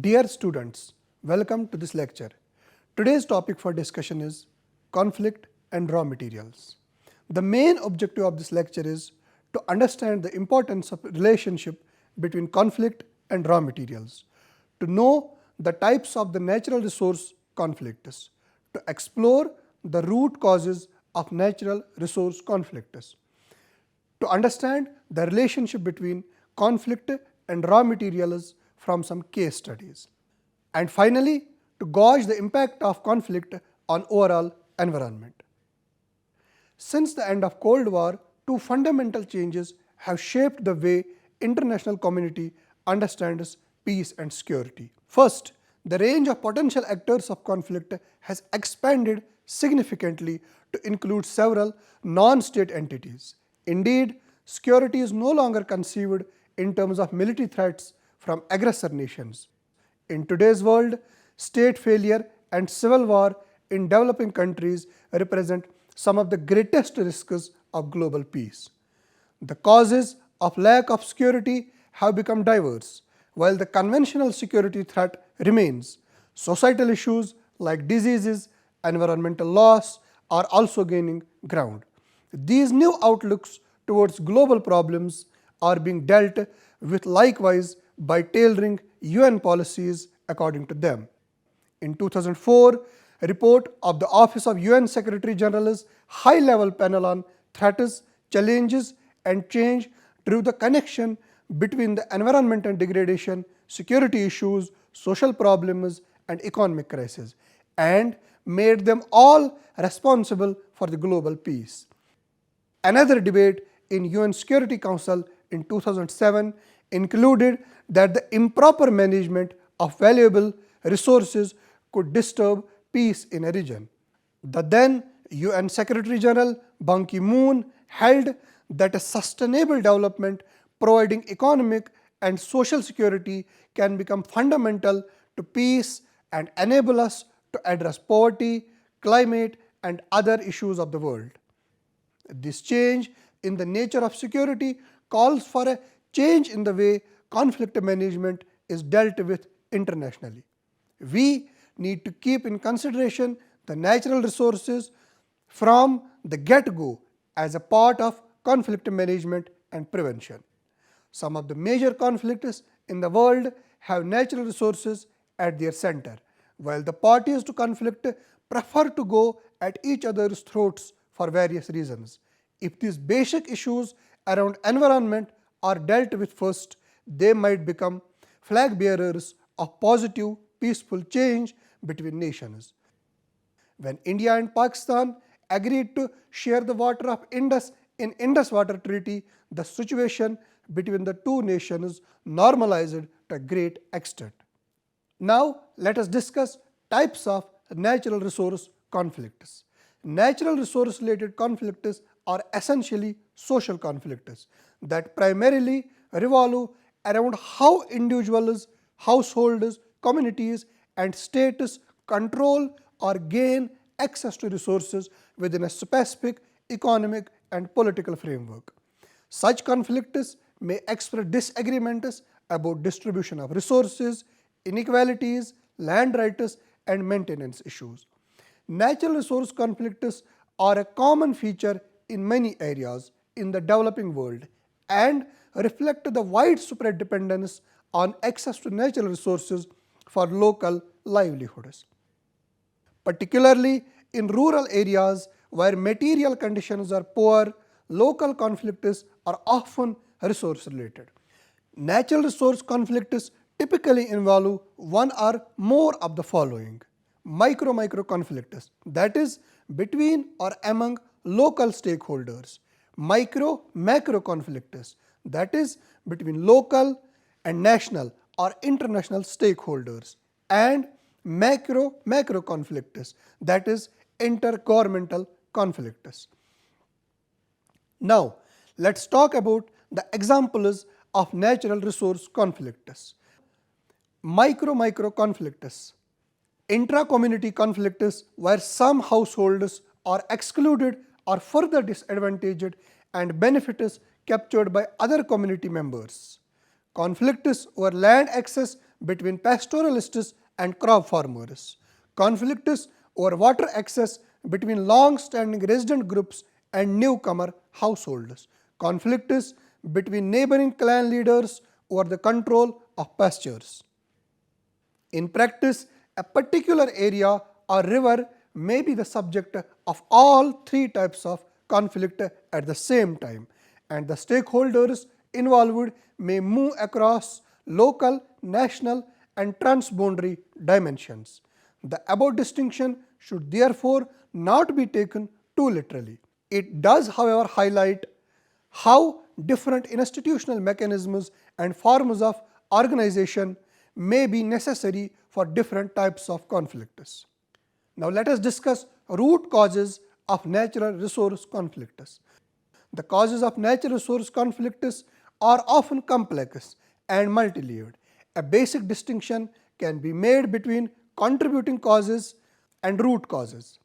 Dear students, welcome to this lecture. Today's topic for discussion is conflict and raw materials. The main objective of this lecture is to understand the importance of relationship between conflict and raw materials, to know the types of the natural resource conflicts, to explore the root causes of natural resource conflicts, to understand the relationship between conflict and raw materials from some case studies, and finally to gauge the impact of conflict on overall environment. Since the end of Cold War, two fundamental changes have shaped the way international community understands peace and security. First, the range of potential actors of conflict has expanded significantly to include several non-state entities. Indeed, security is no longer conceived in terms of military threats from aggressor nations. In today's world, state failure and civil war in developing countries represent some of the greatest risks of global peace. The causes of lack of security have become diverse. While the conventional security threat remains, societal issues like diseases, environmental loss are also gaining ground. These new outlooks towards global problems are being dealt with likewise by tailoring UN policies according to them. In 2004, a report of the Office of UN Secretary General's high-level panel on threats, challenges and change drew the connection between the environment and degradation, security issues, social problems and economic crisis, and made them all responsible for the global peace. Another debate in UN Security Council in 2007 included that the improper management of valuable resources could disturb peace in a region. The then UN Secretary General Ban Ki-moon held that a sustainable development providing economic and social security can become fundamental to peace and enable us to address poverty, climate and other issues of the world. This change in the nature of security calls for a change in the way conflict management is dealt with internationally. We need to keep in consideration the natural resources from the get-go as a part of conflict management and prevention. Some of the major conflicts in the world have natural resources at their center, while the parties to conflict prefer to go at each other's throats for various reasons. If these basic issues around environment are dealt with first, they might become flag bearers of positive, peaceful change between nations. When India and Pakistan agreed to share the water of Indus in Indus Water Treaty, the situation between the two nations normalized to a great extent. Now let us discuss types of natural resource conflicts. Natural resource related conflicts are essentially social conflicts that primarily revolve around how individuals, households, communities and states control or gain access to resources within a specific economic and political framework. Such conflicts may express disagreements about distribution of resources, inequalities, land rights and maintenance issues. Natural resource conflicts are a common feature in many areas in the developing world and reflect the widespread dependence on access to natural resources for local livelihoods. Particularly in rural areas where material conditions are poor, local conflicts are often resource related. Natural resource conflicts typically involve one or more of the following: micro conflicts, that is between or among local stakeholders; macro conflicts, that is between local and national or international stakeholders; and macro conflicts, that is intergovernmental conflicts. Now let's talk about the examples of natural resource conflicts. Micro conflicts: intra-community conflicts where some households are excluded or further disadvantaged and benefits captured by other community members. Conflicts over land access between pastoralists and crop farmers, conflicts over water access between long-standing resident groups and newcomer households, conflicts between neighboring clan leaders over the control of pastures. In practice, a particular area or river may be the subject of all three types of conflict at the same time, and the stakeholders involved may move across local, national, and transboundary dimensions. The above distinction should therefore not be taken too literally. It does, however, highlight how different institutional mechanisms and forms of organization may be necessary for different types of conflicts. Now let us discuss root causes of natural resource conflicts. The causes of natural resource conflicts are often complex and multi-layered. A basic distinction can be made between contributing causes and root causes.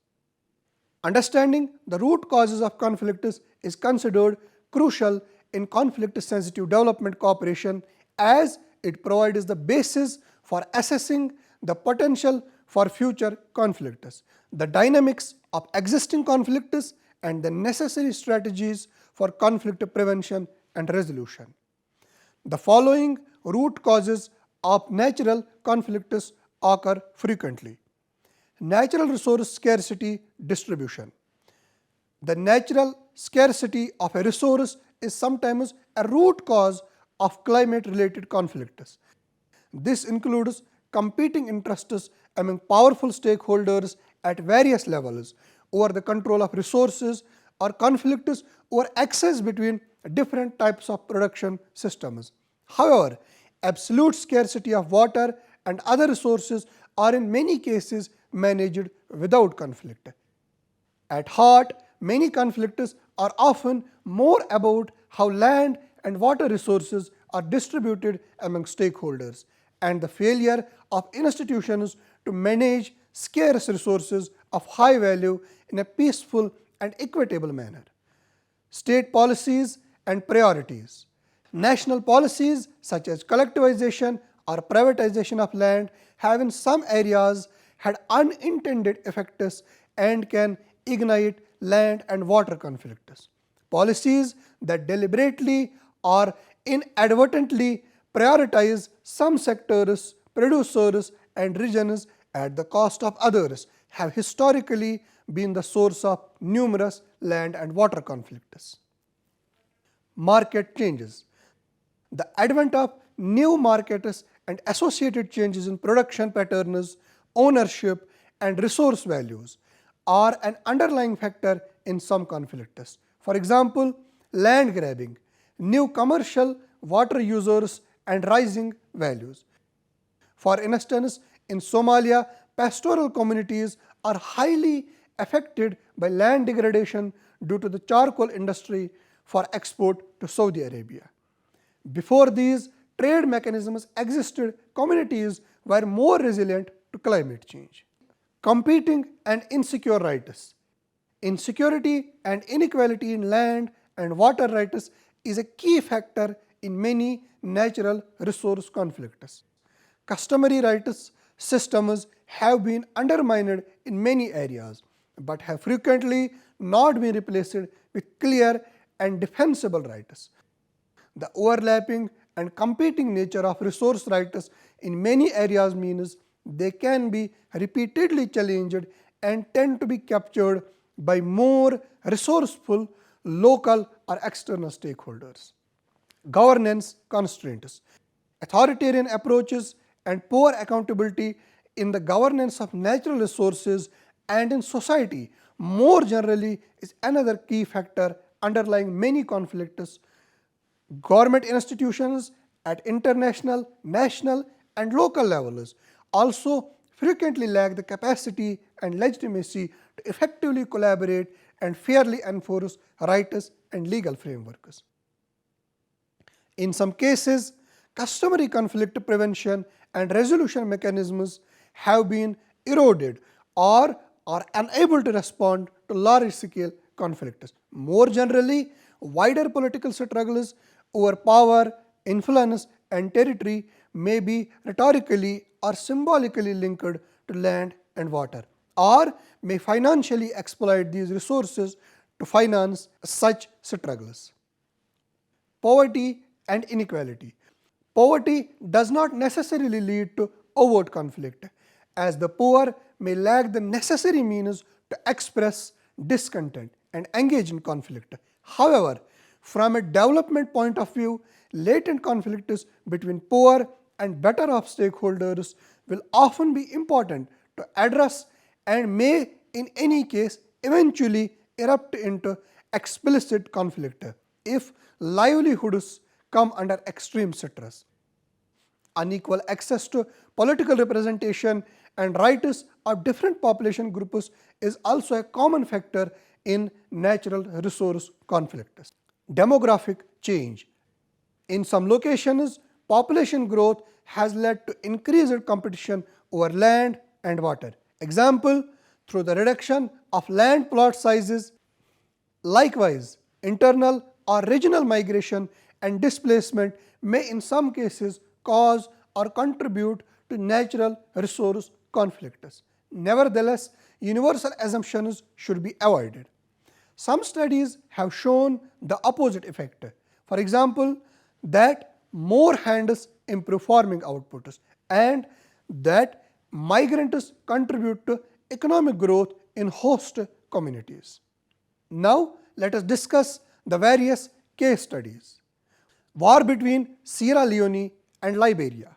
Understanding the root causes of conflicts is considered crucial in conflict-sensitive development cooperation, as it provides the basis for assessing the potential for future conflicts, the dynamics of existing conflicts, and the necessary strategies for conflict prevention and resolution. The following root causes of natural conflicts occur frequently. Natural resource scarcity distribution. The natural scarcity of a resource is sometimes a root cause of climate-related conflicts. This includes competing interests among powerful stakeholders at various levels over the control of resources, or conflicts over access between different types of production systems. However, absolute scarcity of water and other resources are in many cases managed without conflict. At heart, many conflicts are often more about how land and water resources are distributed among stakeholders, and the failure of institutions to manage scarce resources of high value in a peaceful and equitable manner. State policies and priorities. National policies such as collectivization or privatization of land have in some areas had unintended effects and can ignite land and water conflicts. Policies that deliberately or inadvertently prioritize some sectors, producers, and regions at the cost of others have historically been the source of numerous land and water conflicts. Market changes. The advent of new markets and associated changes in production patterns, ownership, and resource values are an underlying factor in some conflicts. For example, land grabbing, new commercial water users, and rising values. For instance, in Somalia, pastoral communities are highly affected by land degradation due to the charcoal industry for export to Saudi Arabia. Before these trade mechanisms existed, communities were more resilient to climate change. Competing and insecure rights. Insecurity and inequality in land and water rights is a key factor in many natural resource conflicts. Customary rights systems have been undermined in many areas, but have frequently not been replaced with clear and defensible rights. The overlapping and competing nature of resource rights in many areas means they can be repeatedly challenged and tend to be captured by more resourceful local or external stakeholders. Governance constraints. Authoritarian approaches and poor accountability in the governance of natural resources and in society more generally is another key factor underlying many conflicts. Government institutions at international, national, and local levels also frequently lack the capacity and legitimacy to effectively collaborate and fairly enforce rights and legal frameworks. In some cases, customary conflict prevention and resolution mechanisms have been eroded or are unable to respond to large-scale conflicts. More generally, wider political struggles over power, influence, and territory may be rhetorically or symbolically linked to land and water, or may financially exploit these resources to finance such struggles. Poverty and inequality. Poverty does not necessarily lead to overt conflict, as the poor may lack the necessary means to express discontent and engage in conflict. However, from a development point of view, latent conflicts between poor and better off stakeholders will often be important to address and may in any case eventually erupt into explicit conflict if livelihoods come under extreme stress. Unequal access to political representation and rights of different population groups is also a common factor in natural resource conflicts. Demographic change. In some locations, population growth has led to increased competition over land and water. Example, through the reduction of land plot sizes. Likewise, internal or regional migration and displacement may in some cases cause or contribute to natural resource conflicts. Nevertheless, universal assumptions should be avoided. Some studies have shown the opposite effect. For example, that more hands improve farming outputs and that migrants contribute to economic growth in host communities. Now, let us discuss the various case studies. War between Sierra Leone and Liberia.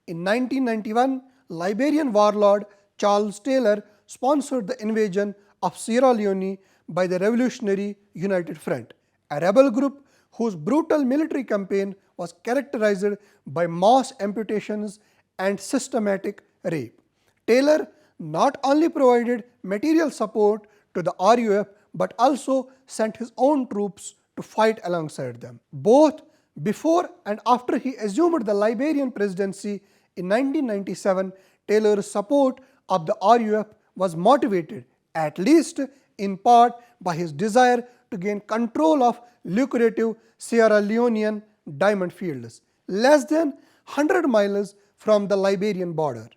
In 1991, Liberian warlord Charles Taylor sponsored the invasion of Sierra Leone by the Revolutionary United Front, a rebel group whose brutal military campaign was characterized by mass amputations and systematic rape. Taylor not only provided material support to the RUF but also sent his own troops to fight alongside them. Both before and after he assumed the Liberian presidency in 1997, Taylor's support of the RUF was motivated, at least in part, by his desire to gain control of lucrative Sierra Leonean diamond fields, less than 100 miles from the Liberian border.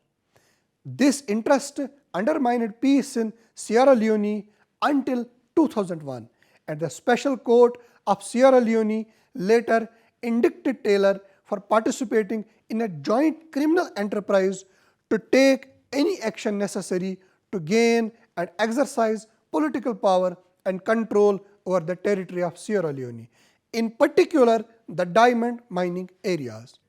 This interest undermined peace in Sierra Leone until 2001, and the Special Court of Sierra Leone later indicted Taylor for participating in a joint criminal enterprise to take any action necessary to gain and exercise political power and control over the territory of Sierra Leone, in particular the diamond mining areas.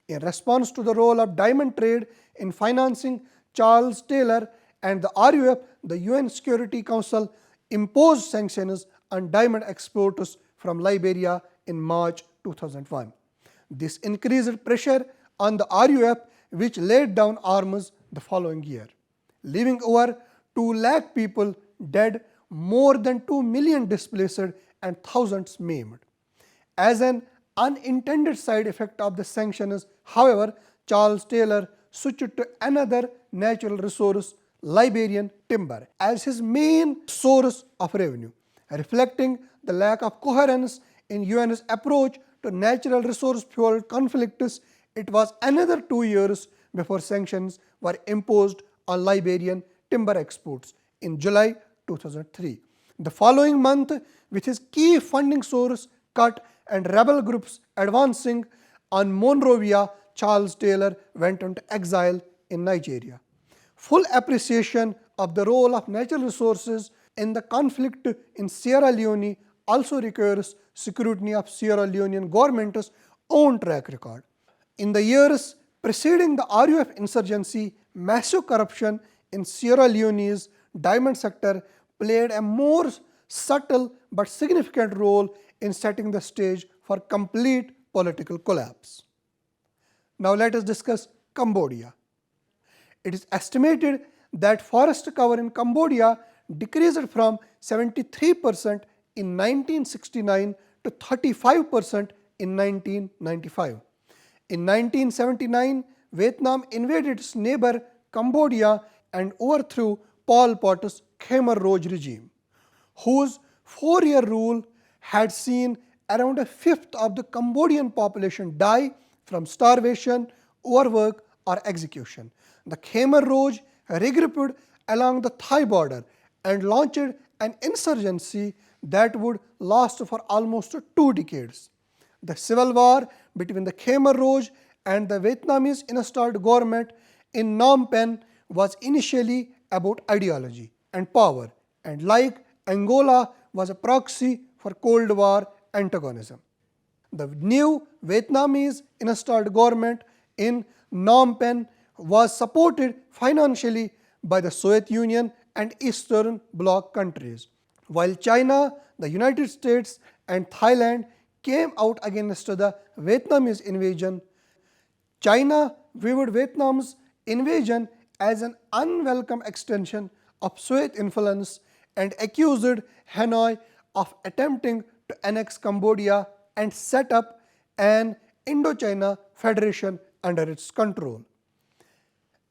In response to the role of diamond trade in financing Charles Taylor and the RUF, the UN Security Council imposed sanctions on diamond exports from Liberia in March 2001. This increased pressure on the RUF, which laid down arms the following year, leaving over 2 lakh people dead, more than 2 million displaced, and thousands maimed. As an unintended side effect of the sanctions, however, Charles Taylor switched to another natural resource, Liberian timber, as his main source of revenue, reflecting the lack of coherence in UN's approach to natural resource-fueled conflicts. It was another 2 years before sanctions were imposed on Liberian timber exports in July 2003. The following month, with his key funding source cut and rebel groups advancing on Monrovia, Charles Taylor went into exile in Nigeria. Full appreciation of the role of natural resources in the conflict in Sierra Leone also requires scrutiny of Sierra Leonean government's own track record. In the years preceding the RUF insurgency, massive corruption in Sierra Leone's diamond sector played a more subtle but significant role in setting the stage for complete political collapse. Now let us discuss Cambodia. It is estimated that forest cover in Cambodia decreased from 73% in 1969 to 35% in 1995. In 1979, Vietnam invaded its neighbor Cambodia and overthrew Pol Pot's Khmer Rouge regime, whose 4-year rule had seen around a fifth of the Cambodian population die, from starvation, overwork, or execution. The Khmer Rouge regrouped along the Thai border and launched an insurgency that would last for almost 2 decades. The civil war between the Khmer Rouge and the Vietnamese installed government in Phnom Penh was initially about ideology and power, and like Angola, was a proxy for Cold War antagonism. The new Vietnamese installed government in Phnom Penh was supported financially by the Soviet Union and Eastern Bloc countries, while China, the United States, and Thailand came out against the Vietnamese invasion. China viewed Vietnam's invasion as an unwelcome extension of Soviet influence and accused Hanoi of attempting to annex Cambodia and set up an Indochina Federation under its control.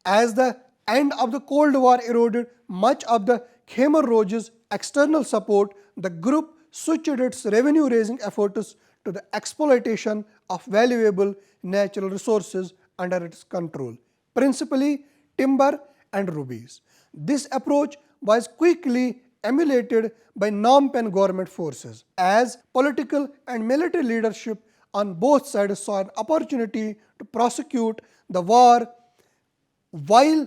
As the end of the Cold War eroded much of the Khmer Rouge's external support, the group switched its revenue-raising efforts to the exploitation of valuable natural resources under its control, principally timber and rubies. This approach was quickly emulated by Phnom Penh government forces, as political and military leadership on both sides saw an opportunity to prosecute the war while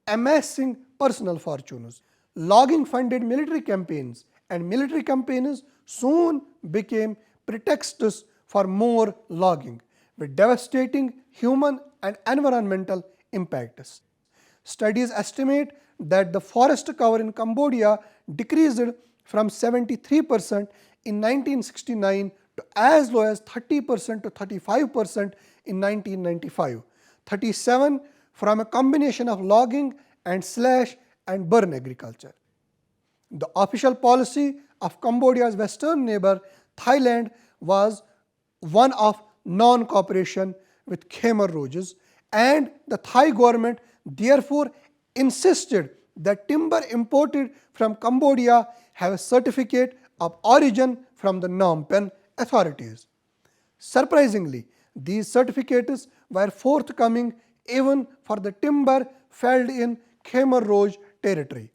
amassing personal fortunes. Logging funded military campaigns, and military campaigns soon became pretexts for more logging, with devastating human and environmental impacts. Studies estimate that the forest cover in Cambodia decreased from 73% in 1969 to as low as 30% to 35% in 1995, 37% from a combination of logging and slash and burn agriculture. The official policy of Cambodia's western neighbor, Thailand, was one of non-cooperation with Khmer Rouges, and the Thai government therefore insisted that timber imported from Cambodia have a certificate of origin from the Phnom Penh authorities. Surprisingly, these certificates were forthcoming even for the timber felled in Khmer Rouge territory.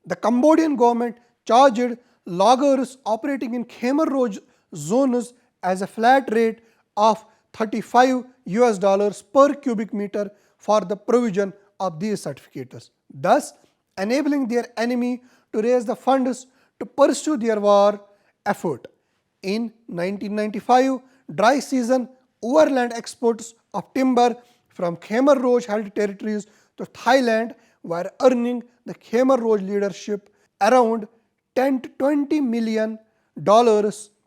The Cambodian government charged loggers operating in Khmer Rouge zones as a flat rate of $35 per cubic meter for the provision of these certificates, thus enabling their enemy to raise the funds to pursue their war effort. In 1995, dry season overland exports of timber from Khmer Rouge held territories to Thailand were earning the Khmer Rouge leadership around $10 to $20 million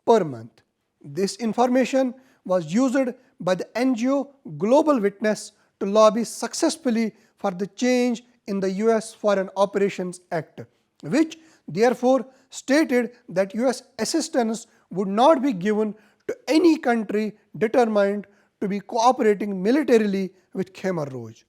per month. This information was used by the NGO Global Witness to lobby successfully for the change in the US Foreign Operations Act, which therefore stated that US assistance would not be given to any country determined to be cooperating militarily with Khmer Rouge.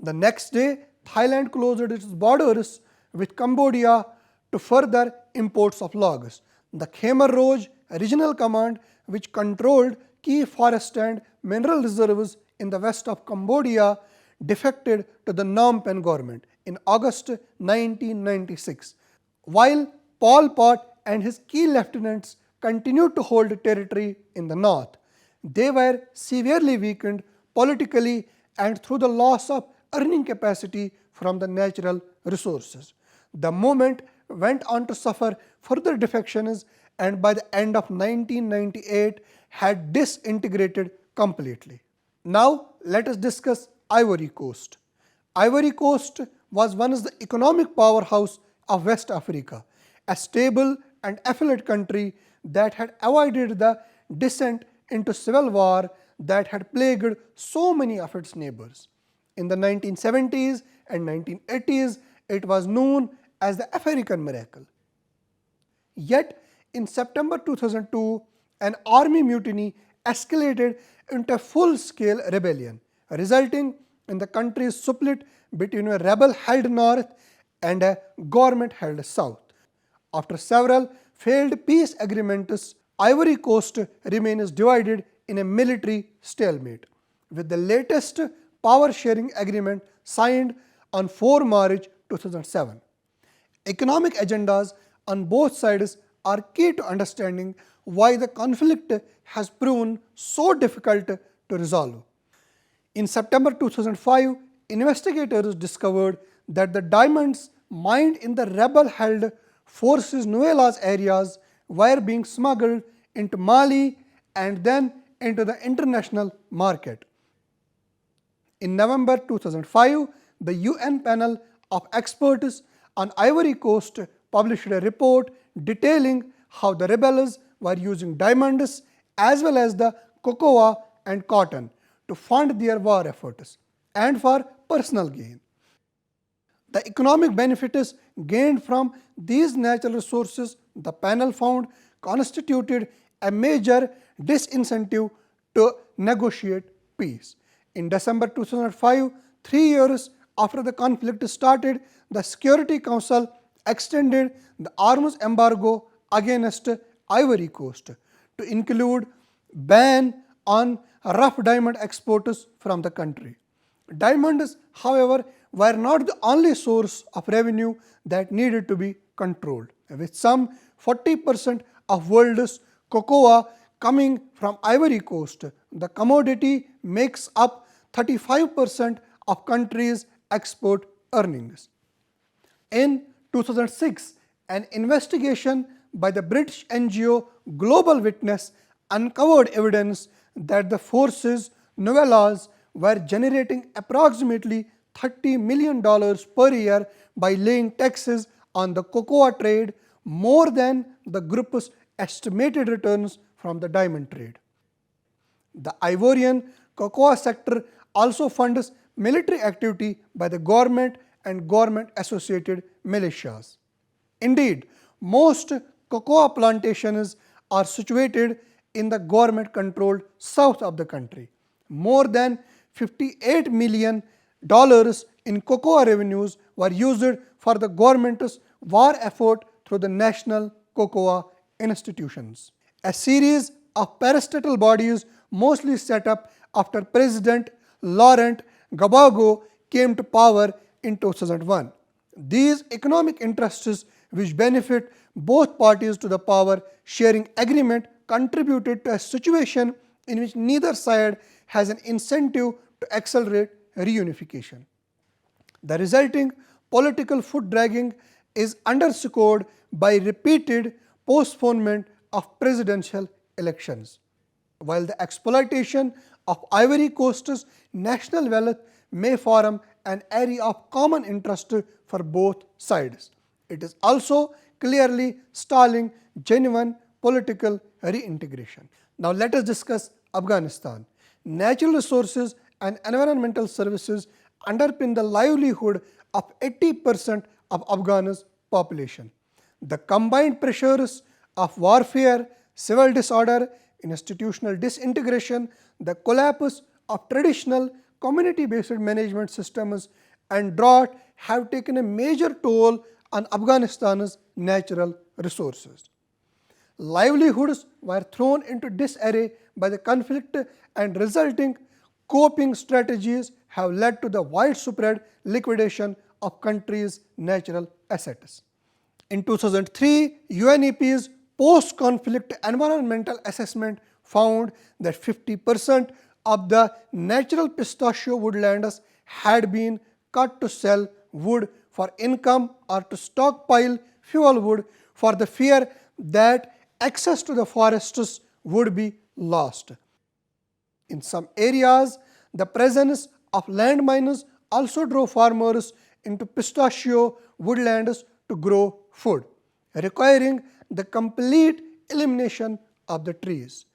The next day, Thailand closed its borders with Cambodia to further imports of logs. The Khmer Rouge Regional Command, which controlled key forest and mineral reserves in the west of Cambodia, defected to the Phnom Penh government in August 1996, while Pol Pot and his key lieutenants continued to hold territory in the north. They were severely weakened politically and through the loss of earning capacity from the natural resources. The movement went on to suffer further defections and by the end of 1998 had disintegrated completely. Now let us discuss Ivory Coast. Ivory Coast was once the economic powerhouse of West Africa, a stable and affluent country that had avoided the descent into civil war that had plagued so many of its neighbors. In the 1970s and 1980s, it was known as the African miracle. Yet, in September 2002, an army mutiny escalated into a full-scale rebellion, resulting in the country's split between a rebel-held north and a government-held south. After several failed peace agreements, Ivory Coast remains divided in a military stalemate, with the latest power sharing agreement signed on 4 March 2007. Economic agendas on both sides are key to understanding why the conflict has proven so difficult to resolve. In September 2005, investigators discovered that the diamonds mined in the rebel-held Forces Nuevas areas were being smuggled into Mali and then into the international market. In November 2005, the UN panel of experts on Ivory Coast published a report detailing how the rebels were using diamonds as well as the cocoa and cotton to fund their war efforts and for personal gain. The economic benefits gained from these natural resources, the panel found, constituted a major disincentive to negotiate peace. In December 2005, 3 years after the conflict started, the Security Council extended the arms embargo against Ivory Coast to include ban on rough diamond exports from the country. Diamonds, however, were not the only source of revenue that needed to be controlled. With some 40% of world's cocoa coming from Ivory Coast, the commodity makes up 35% of country's export earnings. In 2006, an investigation by the British NGO Global Witness uncovered evidence that the Forces Nouvelles were generating approximately $30 million per year by laying taxes on the cocoa trade, more than the group's estimated returns from the diamond trade. The Ivorian cocoa sector also funds military activity by the government and government-associated militias. Indeed, most cocoa plantations are situated in the government-controlled south of the country. More than $58 million in cocoa revenues were used for the government's war effort through the national cocoa institutions. A series of parastatal bodies, mostly set up after President Laurent Gbagbo came to power in 2001. These economic interests, which benefit both parties to the power sharing agreement, contributed to a situation in which neither side has an incentive to accelerate reunification. The resulting political foot dragging is underscored by repeated postponement of presidential elections. While the exploitation of Ivory Coast's national wealth may form an area of common interest for both sides, it is also clearly stalling genuine political reintegration. Now let us discuss Afghanistan. Natural resources and environmental services underpin the livelihood of 80% of Afghans' population. The combined pressures of warfare, civil disorder, institutional disintegration, the collapse of traditional community-based management systems, and drought have taken a major toll on Afghanistan's natural resources. Livelihoods were thrown into disarray by the conflict, and resulting coping strategies have led to the widespread liquidation of country's natural assets. In 2003, UNEP's post-conflict environmental assessment found that 50% of the natural pistachio woodlands had been cut to sell wood for income or to stockpile fuel wood, for the fear that access to the forests would be lost. In some areas, the presence of landmines also drove farmers into pistachio woodlands to grow food, requiring the complete elimination of the trees.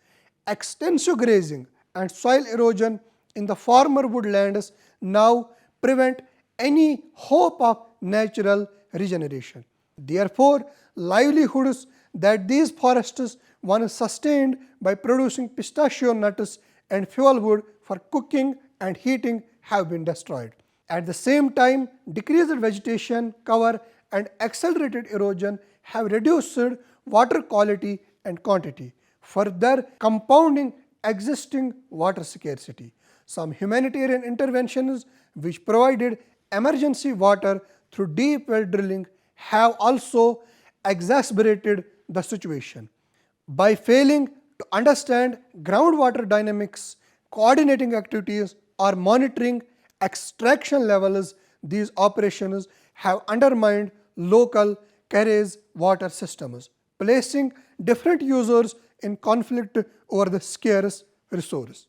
Extensive grazing and soil erosion in the former woodlands now prevent any hope of natural regeneration. Therefore, livelihoods that these forests once sustained by producing pistachio nuts and fuel wood for cooking and heating have been destroyed. At the same time, decreased vegetation cover and accelerated erosion have reduced water quality and quantity, further compounding existing water scarcity. Some humanitarian interventions which provided emergency water through deep well drilling have also exacerbated the situation. By failing to understand groundwater dynamics, coordinating activities, or monitoring extraction levels, these operations have undermined local carriage water systems, placing different users in conflict over the scarce resource.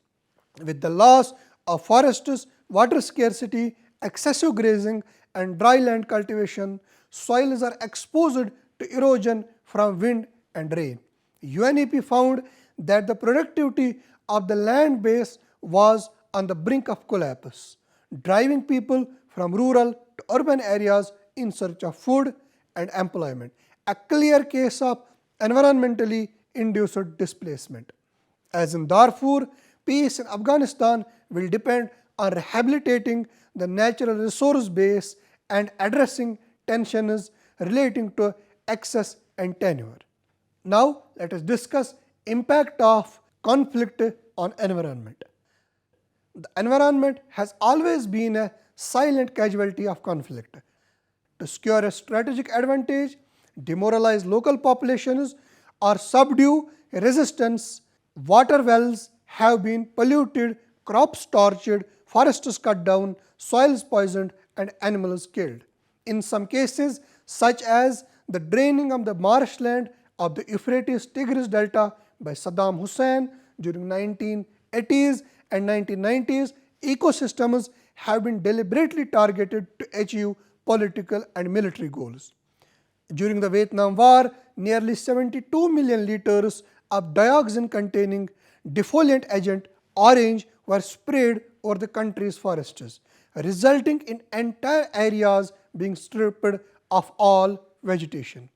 With the loss of forests, water scarcity, excessive grazing, and dry land cultivation, soils are exposed to erosion from wind and rain. UNEP found that the productivity of the land base was on the brink of collapse, driving people from rural to urban areas in search of food and employment, a clear case of environmentally induced displacement. As in Darfur, peace in Afghanistan will depend on rehabilitating the natural resource base and addressing tensions relating to access and tenure. Now let us discuss impact of conflict on environment. The environment has always been a silent casualty of conflict. To secure a strategic advantage, demoralize local populations, or subdue resistance, water wells have been polluted, crops torched, forests cut down, soils poisoned, and animals killed. In some cases, such as the draining of the marshland of the Euphrates-Tigris Delta by Saddam Hussein during 1980s and 1990s, ecosystems have been deliberately targeted to achieve political and military goals. During the Vietnam War, nearly 72 million liters of dioxin-containing defoliant agent orange were sprayed over the country's forests, resulting in entire areas being stripped of all vegetation.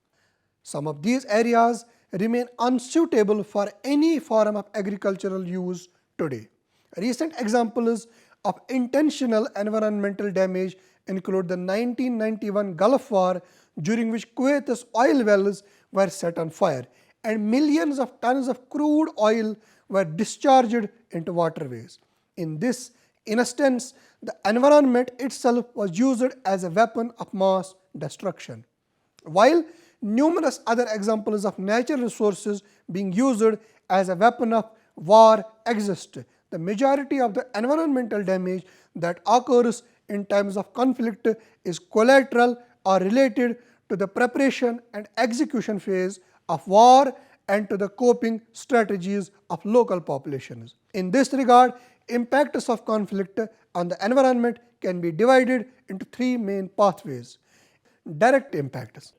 Some of these areas remain unsuitable for any form of agricultural use today. Recent examples of intentional environmental damage include the 1991 Gulf War, during which Kuwait's oil wells were set on fire and millions of tons of crude oil were discharged into waterways. In this instance, the environment itself was used as a weapon of mass destruction. While numerous other examples of natural resources being used as a weapon of war exist, the majority of the environmental damage that occurs in times of conflict is collateral or related to the preparation and execution phase of war and to the coping strategies of local populations. In this regard, impacts of conflict on the environment can be divided into three main pathways. Direct impacts.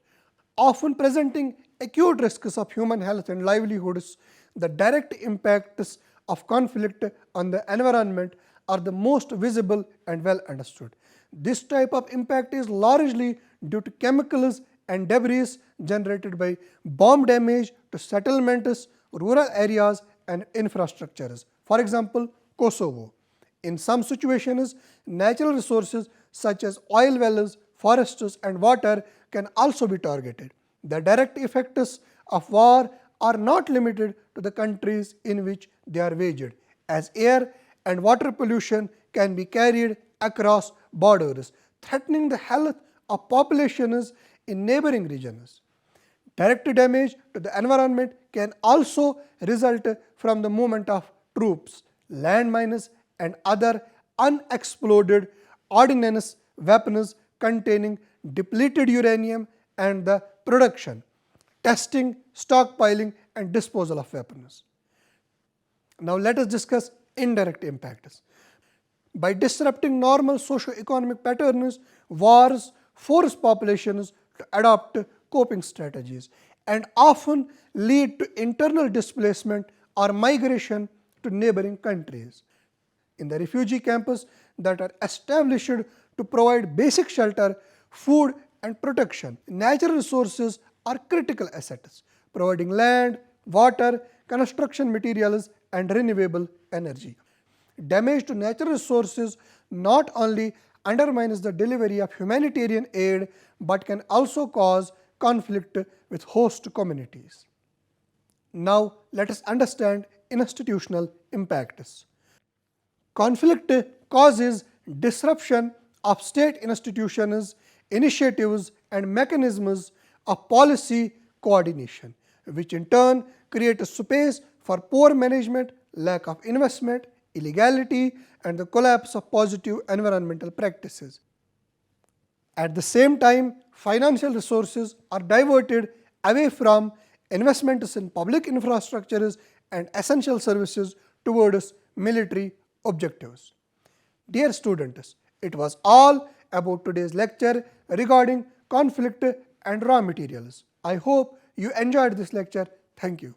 Often presenting acute risks of human health and livelihoods, the direct impacts of conflict on the environment are the most visible and well understood. This type of impact is largely due to chemicals and debris generated by bomb damage to settlements, rural areas, and infrastructures. For example, Kosovo. In some situations, natural resources such as oil wells, forests, and water can also be targeted. The direct effects of war are not limited to the countries in which they are waged, as air and water pollution can be carried across borders, threatening the health of populations in neighboring regions. Direct damage to the environment can also result from the movement of troops, landmines, and other unexploded ordnance weapons containing depleted uranium, and the production, testing, stockpiling, and disposal of weapons. Now let us discuss indirect impacts. By disrupting normal socio-economic patterns, wars force populations to adopt coping strategies and often lead to internal displacement or migration to neighboring countries. In the refugee camps that are established to provide basic shelter, food, and protection, natural resources are critical assets, providing land, water, construction materials, and renewable energy. Damage to natural resources not only undermines the delivery of humanitarian aid but can also cause conflict with host communities. Now let us understand institutional impacts. Conflict causes disruption of state institutions, initiatives, and mechanisms of policy coordination, which in turn create a space for poor management, lack of investment, illegality, and the collapse of positive environmental practices. At the same time, financial resources are diverted away from investments in public infrastructures and essential services towards military objectives. Dear students, it was all about today's lecture regarding conflict and raw materials. I hope you enjoyed this lecture. Thank you.